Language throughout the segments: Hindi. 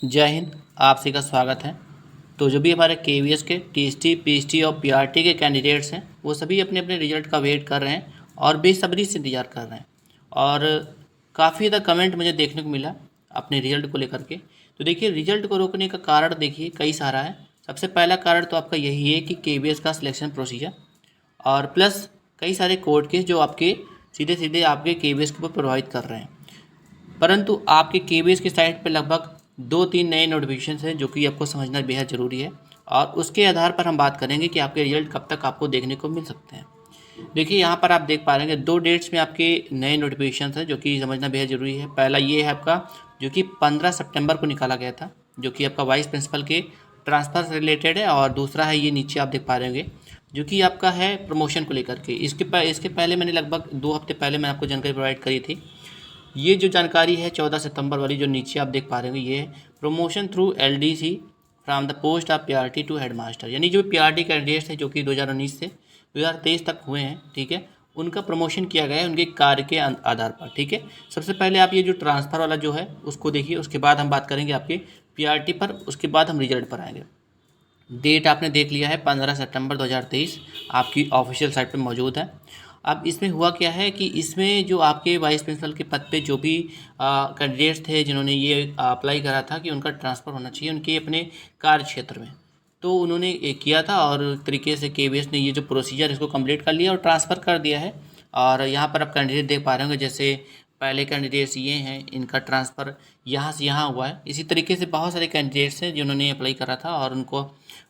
जय हिंद। आप सभी का स्वागत है। तो जो भी हमारे केवीएस के टीएसटी, पीएचटी और पीआरटी के कैंडिडेट्स हैं वो सभी अपने अपने रिजल्ट का वेट कर रहे हैं और बेसब्री से इंतज़ार कर रहे हैं। और काफ़ी ज़्यादा कमेंट मुझे देखने को मिला अपने रिजल्ट को लेकर के। तो देखिए, रिजल्ट को रोकने का कारण देखिए कई सारा है। सबसे पहला कारण तो आपका यही है कि केवीएस का सिलेक्शन प्रोसीजर और प्लस कई सारे कोर्ट केस जो आपके सीधे सीधे आपके केवीएस के ऊपर प्रभावित कर रहे हैं। परंतु आपके केवीएस की साइट पर लगभग 2-3 नए नोटिफिकेशन हैं जो कि आपको समझना बेहद ज़रूरी है और उसके आधार पर हम बात करेंगे कि आपके रिजल्ट कब तक आपको देखने को मिल सकते हैं। देखिए, यहाँ पर आप देख पा रहे हैं 2 डेट्स में आपके नए नोटिफिकेशन हैं जो कि समझना बेहद ज़रूरी है। पहला ये है आपका जो कि 15 सितंबर को निकाला गया था, जो कि आपका वाइस प्रिंसिपल के ट्रांसफ़र से रिलेटेड है। और दूसरा है ये नीचे आप देख पा रहे होंगे जो कि आपका है प्रमोशन को लेकर के। इसके पहले मैंने लगभग 2 हफ्ते पहले मैं आपको जानकारी प्रोवाइड करी थी। ये जो जानकारी है 14 सितंबर वाली जो नीचे आप देख पा रहे होंगे, ये है promotion through LDC from the post of PRT to headmaster. यानी जो पीआरटी कैंडिडेट्स हैं जो कि 2019 से 2023 तक हुए हैं, ठीक है, उनका प्रमोशन किया गया है उनके कार्य के आधार पर। ठीक है, सबसे पहले आप ये जो ट्रांसफ़र वाला जो है उसको देखिए, उसके बाद हम बात करेंगे आपके पीआरटी पर, उसके बाद हम रिजल्ट पर आएंगे। डेट आपने देख लिया है 15 सितंबर 2023 आपकी ऑफिशियल साइट पे मौजूद है। अब इसमें हुआ क्या है कि इसमें जो आपके वाइस प्रिंसिपल के पद पे जो भी कैंडिडेट्स थे जिन्होंने ये अप्लाई करा था कि उनका ट्रांसफ़र होना चाहिए उनके अपने कार्य क्षेत्र में, तो उन्होंने ये किया था और एक तरीके से केवीएस ने ये जो प्रोसीजर इसको कंप्लीट कर लिया और ट्रांसफ़र कर दिया है। और यहाँ पर आप कैंडिडेट देख पा रहे होंगे, जैसे पहले कैंडिडेट्स ये हैं, इनका ट्रांसफ़र यहाँ से यहाँ हुआ है। इसी तरीके से बहुत सारे कैंडिडेट्स हैं जिन्होंने अप्लाई करा था और उनको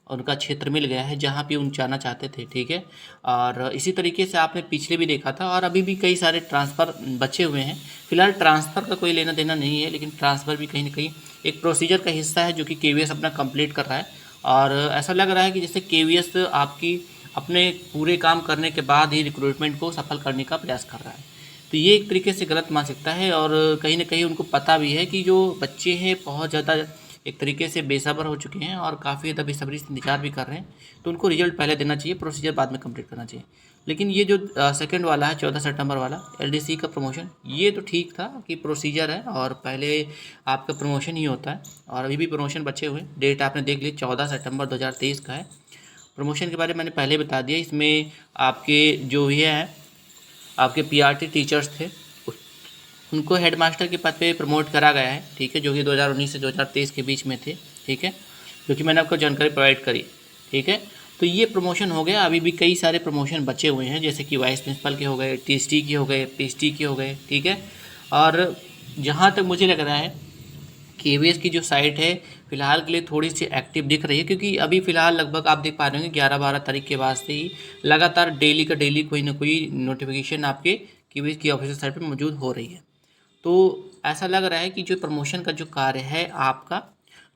उनका क्षेत्र मिल गया है जहाँ पे उन जाना चाहते थे। ठीक है, और इसी तरीके से आपने पिछले भी देखा था और अभी भी कई सारे ट्रांसफ़र बचे हुए हैं। फिलहाल ट्रांसफ़र का कोई लेना देना नहीं है, लेकिन ट्रांसफ़र भी कहीं ना कहीं एक प्रोसीजर का हिस्सा है जो कि केवीएस अपना कंप्लीट कर रहा है। और ऐसा लग रहा है कि जैसे केवीएस आपकी अपने पूरे काम करने के बाद ही रिक्रूटमेंट को सफल करने का प्रयास कर रहा है। तो ये एक तरीके से गलत मानसिकता है और कहीं ना कहीं उनको पता भी है कि जो बच्चे हैं बहुत ज़्यादा एक तरीके से बेसब्र हो चुके हैं और काफ़ी ज़्यादा बेसब्री से इंतजार भी कर रहे हैं। तो उनको रिजल्ट पहले देना चाहिए, प्रोसीजर बाद में कंप्लीट करना चाहिए। लेकिन ये जो सेकंड वाला है 14 सितंबर वाला एलडीसी का प्रमोशन, ये तो ठीक था कि प्रोसीजर है और पहले आपका प्रमोशन ही होता है और अभी भी प्रमोशन बचे हुए। डेट आपने देख ली 14 सितंबर 2023 का है। प्रमोशन के बारे में मैंने पहले बता दिया। इसमें आपके जो ये हैं आपके पीआरटी टीचर्स थे उनको हेडमास्टर के पद पे प्रमोट करा गया है। ठीक है, जो कि 2019 से 2023 के बीच में थे। ठीक है, जो कि मैंने आपको जानकारी प्रोवाइड करी। ठीक है, तो ये प्रमोशन हो गया। अभी भी कई सारे प्रमोशन बचे हुए हैं, जैसे कि वाइस प्रिंसिपल के हो गए, टीएसटी के हो गए, पीएचटी के हो गए। ठीक है, और जहाँ तक मुझे लग रहा है केवीएस की जो साइट है फिलहाल के लिए थोड़ी सी एक्टिव दिख रही है, क्योंकि अभी फ़िलहाल लगभग आप देख पा रहे होंगे 11-12 तारीख के बाद से ही लगातार डेली का डेली कोई ना कोई नोटिफिकेशन आपके केवीएस की ऑफिशियल साइट पर मौजूद हो रही है। तो ऐसा लग रहा है कि जो प्रमोशन का जो कार्य है आपका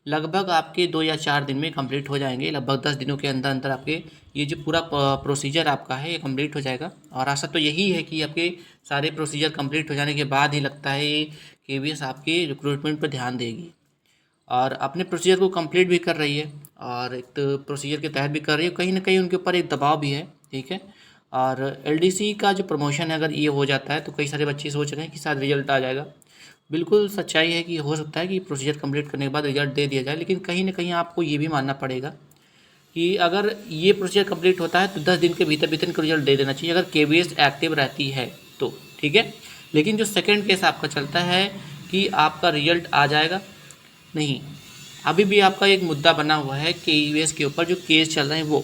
लगभग आपके 2 या 4 दिन में कंप्लीट हो जाएंगे। लगभग 10 दिनों के अंदर अंदर आपके ये जो पूरा प्रोसीजर आपका है ये कंप्लीट हो जाएगा। और आशा तो यही है कि आपके सारे प्रोसीजर कंप्लीट हो जाने के बाद ही लगता है ये केवीएस आपके रिक्रूटमेंट पर ध्यान देगी और अपने प्रोसीजर को कंप्लीट भी कर रही है और एक तो प्रोसीजर के तहत भी कर रही है। कहीं ना कहीं उनके ऊपर एक दबाव भी है। ठीक है, और एलडीसी का जो प्रमोशन है अगर ये हो जाता है तो कई सारे बच्चे सोच रहे हैं कि शायद रिजल्ट आ जाएगा। बिल्कुल सच्चाई है कि हो सकता है कि प्रोसीजर कंप्लीट करने के बाद रिजल्ट दे दिया जाए, लेकिन कहीं ना कहीं आपको ये भी मानना पड़ेगा कि अगर ये प्रोसीजर कंप्लीट होता है तो 10 दिन के भीतर भीतर इनको रिजल्ट दे देना चाहिए अगर केवीएस एक्टिव रहती है तो। ठीक है, लेकिन जो सेकेंड केस आपका चलता है कि आपका रिजल्ट आ जाएगा नहीं, अभी भी आपका एक मुद्दा बना हुआ है केवीएस के ऊपर जो केस चल रहे हैं वो।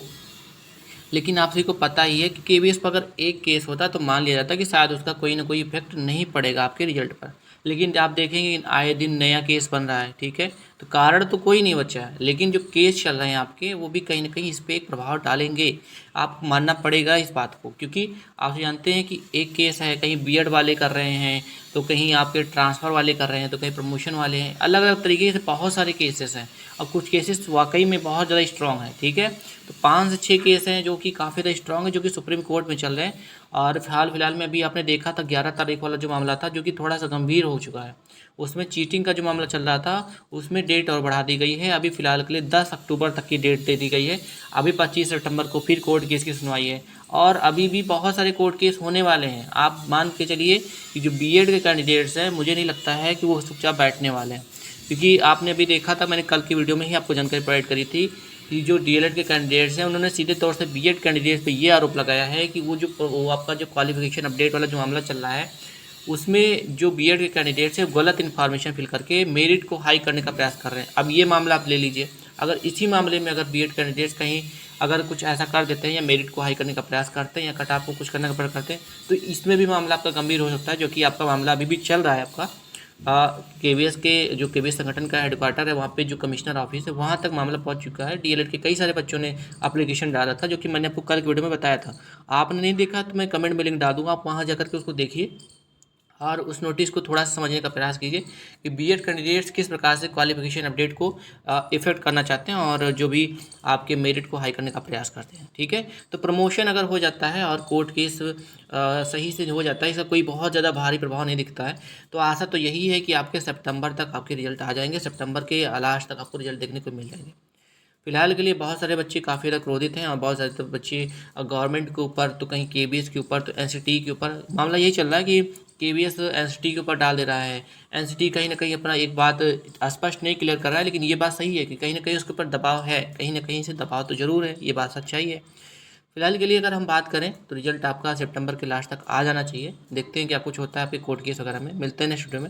लेकिन आप सभी को पता ही है कि केवीएस पर अगर एक केस होता तो मान लिया जाता कि शायद उसका कोई ना कोई इफेक्ट नहीं पड़ेगा आपके रिजल्ट पर। लेकिन आप देखेंगे आए दिन नया केस बन रहा है। ठीक है, तो कारण तो कोई नहीं बचा है, लेकिन जो केस चल रहे हैं आपके वो भी कहीं ना कहीं इस पर एक प्रभाव डालेंगे। आपको मानना पड़ेगा इस बात को, क्योंकि आप जानते हैं कि एक केस है कहीं बीएड वाले कर रहे हैं, तो कहीं आपके ट्रांसफ़र वाले कर रहे हैं, तो कहीं प्रमोशन वाले हैं। अलग अलग तरीके से बहुत सारे केसेस हैं और कुछ केसेस वाकई में बहुत ज़्यादा स्ट्रॉन्ग है। ठीक है, तो 5 से 6 केस हैं जो कि काफ़ी ज़्यादा स्ट्रॉन्ग है, जो कि सुप्रीम कोर्ट में चल रहे हैं। और फिलहाल में अभी आपने देखा था 11 तारीख वाला जो मामला था जो कि थोड़ा सा गंभीर हो चुका है, उसमें चीटिंग का जो मामला चल रहा था उसमें डेट और बढ़ा दी गई है। अभी फ़िलहाल के लिए 10 अक्टूबर तक की डेट दे दी गई है। अभी 25 सितंबर को फिर कोर्ट केस की सुनवाई है और अभी भी बहुत सारे कोर्ट केस होने वाले हैं। आप मान के चलिए कि जो बीएड के कैंडिडेट्स हैं मुझे नहीं लगता है कि वो चुपचाप बैठने वाले हैं। क्योंकि आपने अभी देखा था, मैंने कल की वीडियो में ही आपको जानकारी प्रोवाइड करी थी कि जो डीएलएड के कैंडिडेट्स हैं उन्होंने सीधे तौर से बीएड कैंडिडेट्स पे ये आरोप लगाया है कि वो आपका जो क्वालिफिकेशन अपडेट वाला जो मामला चल रहा है उसमें जो बीएड के कैंडिडेट्स हैं गलत इन्फॉर्मेशन फिल करके मेरिट को हाई करने का प्रयास कर रहे हैं। अब ये मामला आप ले लीजिए, अगर इसी मामले में अगर बीएड कैंडिडेट्स कहीं अगर कुछ ऐसा कर देते हैं या मेरिट को हाई करने का प्रयास करते हैं या कट ऑफ को कुछ करने का प्रयास करते हैं तो इसमें भी मामला आपका गंभीर हो सकता है, जो कि आपका मामला अभी भी चल रहा है। आपका केवीएस के जो केवीएस संगठन का हेडक्वार्टर है वहाँ पे जो कमिश्नर ऑफिस है वहाँ तक मामला पहुँच चुका है। डीएलएड के कई सारे बच्चों ने एप्लीकेशन डाला था, जो कि मैंने आपको कल की वीडियो में बताया था। आपने नहीं देखा तो मैं कमेंट में लिंक डाल दूँगा, आप वहाँ जाकर के उसको देखिए और उस नोटिस को थोड़ा सा समझने का प्रयास कीजिए कि बीएड कैंडिडेट्स किस प्रकार से क्वालिफिकेशन अपडेट को इफेक्ट करना चाहते हैं और जो भी आपके मेरिट को हाई करने का प्रयास करते हैं। ठीक है, तो प्रमोशन अगर हो जाता है और कोर्ट केस सही से हो जाता है, इसका कोई बहुत ज़्यादा भारी प्रभाव नहीं दिखता है, तो आशा तो यही है कि आपके सितंबर तक आपके रिजल्ट आ जाएंगे, सितंबर के लास्ट तक आपको रिजल्ट देखने को मिल जाएंगे। फिलहाल के लिए बहुत सारे बच्चे काफ़ी ज़्यादा क्रोधित हैं और बहुत सारे तो बच्चे गवर्नमेंट के ऊपर तो कहीं केवीएस के ऊपर तो एनसीटी के ऊपर मामला यही चल रहा है कि केवीएस एनसीटी के ऊपर डाल दे रहा है। एनसीटी कहीं ना कहीं अपना एक बात स्पष्ट नहीं क्लियर कर रहा है, लेकिन ये बात सही है कि कहीं ना कहीं उसके ऊपर दबाव है, कहीं ना कहीं से दबाव तो ज़रूर है, ये बात सच्चाई है। फिलहाल के लिए अगर हम बात करें तो रिजल्ट आपका सितंबर के लास्ट तक आ जाना चाहिए। देखते हैं क्या कुछ होता है आपके कोर्ट केस वगैरह में। मिलते हैं नेक्स्ट वीडियो में।